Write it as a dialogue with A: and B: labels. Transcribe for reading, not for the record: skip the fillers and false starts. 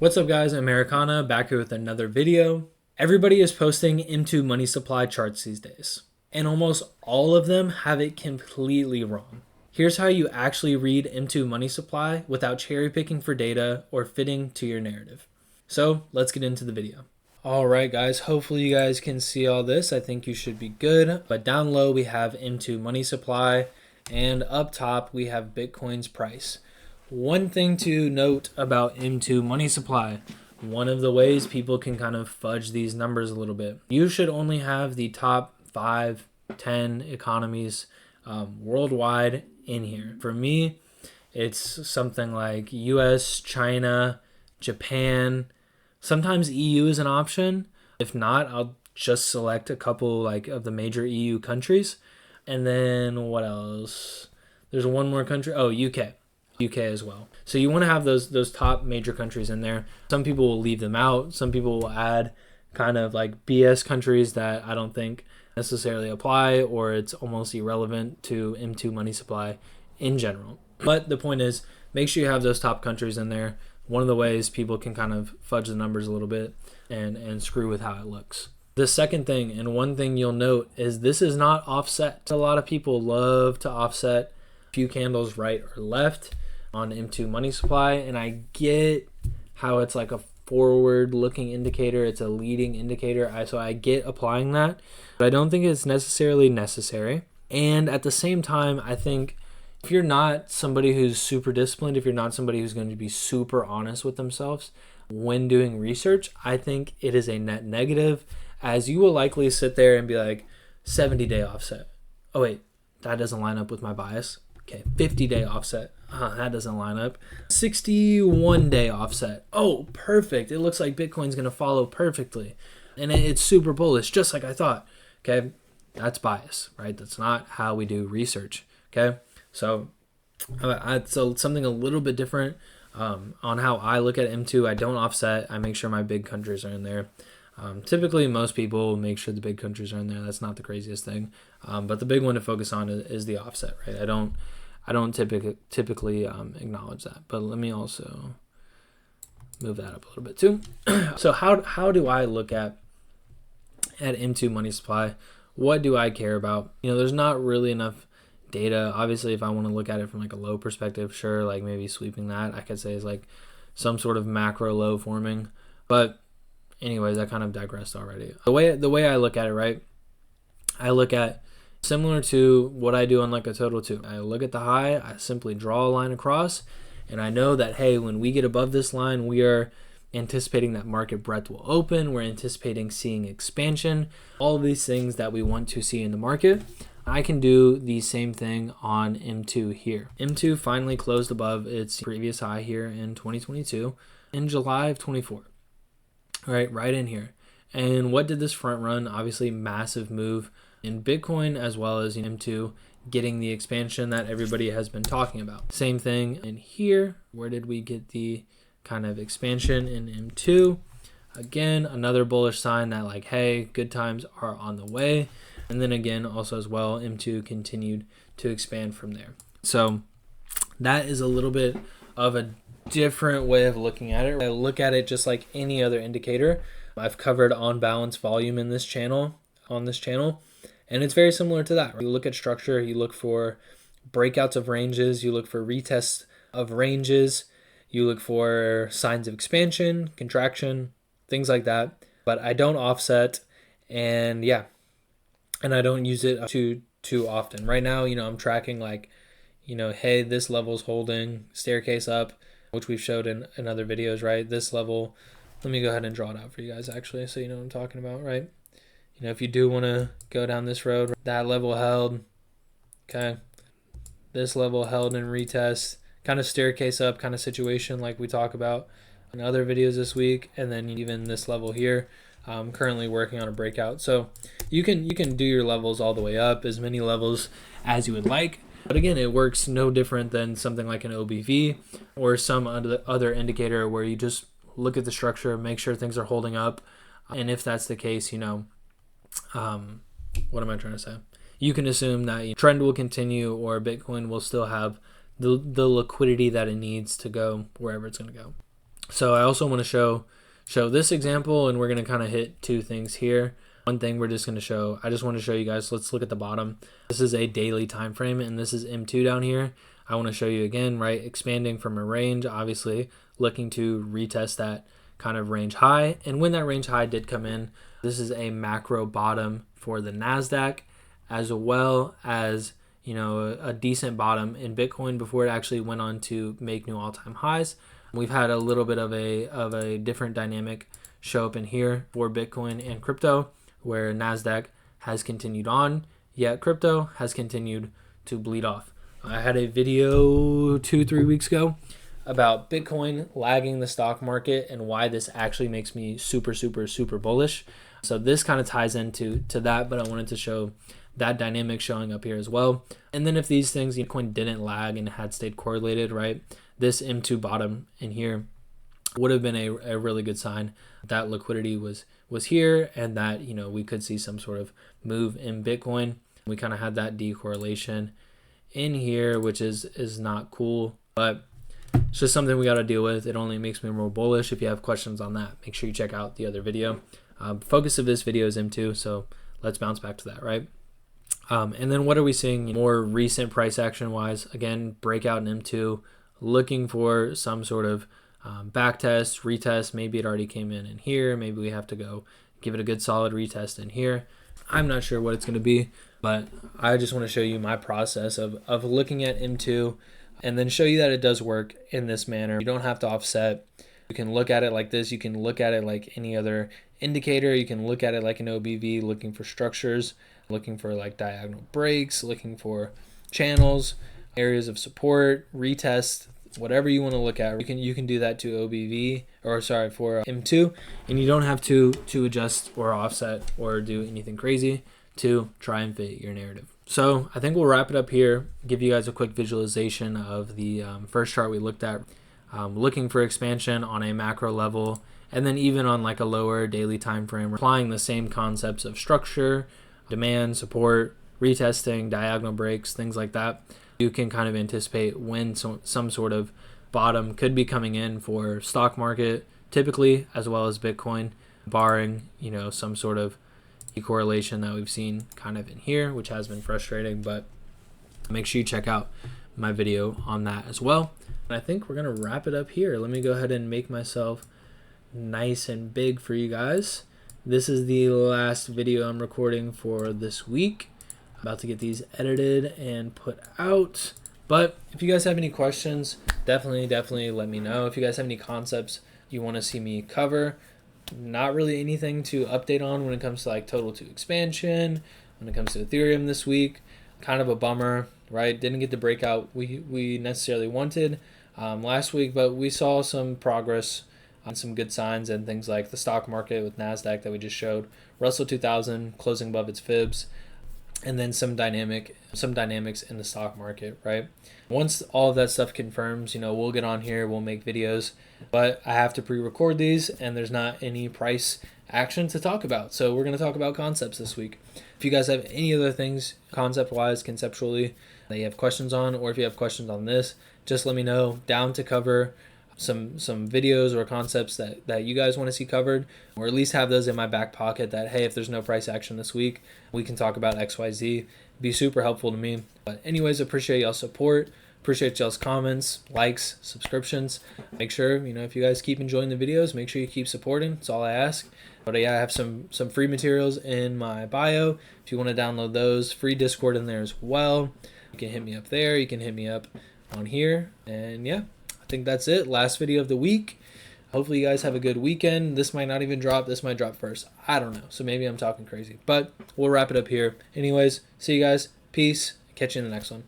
A: What's up guys, Americana back here with another video. Everybody is posting into money supply charts these days, and almost all of them have it completely wrong. Here's how you actually read into money supply without cherry picking for data or fitting to your narrative. So let's get into the video. Alright guys, hopefully you guys can see all this. I think you should be good. But down low we have into money supply, and up top we have Bitcoin's price. One thing to note about into money supply, one of the ways people can kind of fudge these numbers a little bit. You should only have the top 5, 10 economies worldwide in here. For me, it's something like US, China, Japan. Sometimes EU is an option. If not, I'll just select a couple of the major EU countries. And then what else? There's one more country. Oh, UK as well. So you want to have those top major countries in there. Some people will leave them out. Some people will add kind of like BS countries that I don't think necessarily apply, or it's almost irrelevant to M2 money supply in general. But the point is, make sure you have those top countries in there. One of the ways people can kind of fudge the numbers a little bit and screw with how it looks. The second thing, and one thing you'll note, is this is not offset. A lot of people love to offset a few candles right or left on M2 money supply, and I get how it's like a forward looking indicator, it's a leading indicator, so I get applying that, but I don't think it's necessarily necessary. And at the same time, I think if you're not somebody who's super disciplined, if you're not somebody who's going to be super honest with themselves when doing research, I think it is a net negative, as you will likely sit there and be like, 70-day offset. Oh wait, that doesn't line up with my bias. Okay, 50-day offset. That doesn't line up. 61-day offset. Oh, perfect. It looks like Bitcoin's going to follow perfectly. And it's super bullish, just like I thought. Okay, that's bias, right? That's not how we do research. Okay, so something a little bit different on how I look at M2. I don't offset. I make sure my big countries are in there. Typically, most people make sure the big countries are in there. That's not the craziest thing. But the big one to focus on is the offset, right? I don't typically acknowledge that, but let me also move that up a little bit too. So how do I look at M2 money supply? What do I care about? There's not really enough data. Obviously, if I want to look at it from like a low perspective, sure, like maybe sweeping that, I could say is like some sort of macro low forming. But anyways, I kind of digressed already. The way I look at it, right? I look at similar to what I do on like a total 2. I look at the high, I simply draw a line across, and I know that, hey, when we get above this line, we are anticipating that market breadth will open. We're anticipating seeing expansion, all of these things that we want to see in the market. I can do the same thing on M2 here. M2 finally closed above its previous high here in 2022 in July of 24. Right in here. And what did this front run? Obviously, massive move in Bitcoin, as well as M2 getting the expansion that everybody has been talking about. Same thing in here. Where did we get the kind of expansion in M2? Again, another bullish sign that like, hey, good times are on the way. And then again, also as well, M2 continued to expand from there. So that is a little bit of a different way of looking at it. I look at it just like any other indicator. I've covered on balance volume in this channel, and it's very similar to that. You look at structure, you look for breakouts of ranges, you look for retests of ranges, you look for signs of expansion, contraction, things like that. But I don't offset, and I don't use it too often. Right now, I'm tracking like, hey, this level's holding, staircase up, which we've showed in other videos, right? This level, let me go ahead and draw it out for you guys actually, so you know what I'm talking about, right? If you do want to go down this road, that level held, okay? This level held and retest, kind of staircase up kind of situation like we talk about in other videos this week, and then even this level here. I'm currently working on a breakout. So you can do your levels all the way up, as many levels as you would like. But again, it works no different than something like an OBV or some other indicator where you just look at the structure, make sure things are holding up. And if that's the case, what am I trying to say? You can assume that trend will continue, or Bitcoin will still have the liquidity that it needs to go wherever it's going to go. So I also want to show this example, and we're going to kind of hit two things here. One thing we're just going to show, I just want to show you guys, let's look at the bottom. This is a daily time frame, and this is M2 down here. I want to show you again, right, expanding from a range, obviously looking to retest that kind of range high. And when that range high did come in, this is a macro bottom for the Nasdaq, as well as, you know, a decent bottom in Bitcoin before it actually went on to make new all-time highs. We've had a little bit of a different dynamic show up in here for Bitcoin and crypto, where Nasdaq has continued on, yet crypto has continued to bleed off. I had a video 2-3 weeks ago about Bitcoin lagging the stock market and why this actually makes me super bullish. So this kind of ties into that, but I wanted to show that dynamic showing up here as well. And then if these things, Bitcoin didn't lag and had stayed correlated, right, this M2 bottom in here would have been a really good sign that liquidity was here, and that, you know, we could see some sort of move in Bitcoin. We kind of had that decorrelation in here, which is not cool, but it's just something we got to deal with. It only makes me more bullish. If you have questions on that, make sure you check out the other video. Focus of this video is M2, so let's bounce back to that, right? And then what are we seeing more recent price action wise? Again, breakout in M2, looking for some sort of back test, retest. Maybe it already came in here. Maybe we have to go give it a good solid retest in here. I'm not sure what it's going to be, but I just want to show you my process of looking at M2 and then show you that it does work in this manner. You don't have to offset. You can look at it like this. You can look at it like any other indicator. You can look at it like an OBV, looking for structures, looking for like diagonal breaks, looking for channels, areas of support, retest, whatever you want to look at. You can do that to OBV, or sorry, for M2, and you don't have to adjust or offset or do anything crazy to try and fit your narrative. So I think we'll wrap it up here, give you guys a quick visualization of the first chart we looked at, looking for expansion on a macro level, and then even on like a lower daily time frame, applying the same concepts of structure, demand, support, retesting, diagonal breaks, things like that. You can kind of anticipate when some sort of bottom could be coming in for stock market, typically, as well as Bitcoin, barring, you know, some sort of correlation that we've seen kind of in here, which has been frustrating. But make sure you check out my video on that as well. And I think we're gonna wrap it up here. Let me go ahead and make myself nice and big for you guys. This is the last video I'm recording for this week. About to get these edited and put out. But if you guys have any questions, definitely let me know. If you guys have any concepts you want to see me cover, not really anything to update on when it comes to like total 2 expansion, when it comes to Ethereum this week. Kind of a bummer, right? Didn't get the breakout we necessarily wanted last week, but we saw some progress on some good signs and things like the stock market with Nasdaq that we just showed, Russell 2000 closing above its fibs, and then some dynamics in the stock market, right? Once all of that stuff confirms, you know, we'll get on here, we'll make videos, but I have to pre-record these, and there's not any price action to talk about. So we're going to talk about concepts this week. If you guys have any other things concept-wise, conceptually, that you have questions on, or if you have questions on this, just let me know. Down to cover some videos or concepts that you guys want to see covered, or at least have those in my back pocket that, hey, if there's no price action this week, we can talk about XYZ. Be super helpful to me. But anyways, appreciate y'all's support. Appreciate y'all's comments, likes, subscriptions. Make sure, you know, if you guys keep enjoying the videos, make sure you keep supporting. That's all I ask. But yeah, I have some free materials in my bio. If you want to download those, free Discord in there as well. You can hit me up there. You can hit me up on here. And yeah, I think that's it. Last video of the week. Hopefully you guys have a good weekend. This might not even drop. This might drop first. I don't know. So maybe I'm talking crazy. But we'll wrap it up here. Anyways, see you guys. Peace. Catch you in the next one.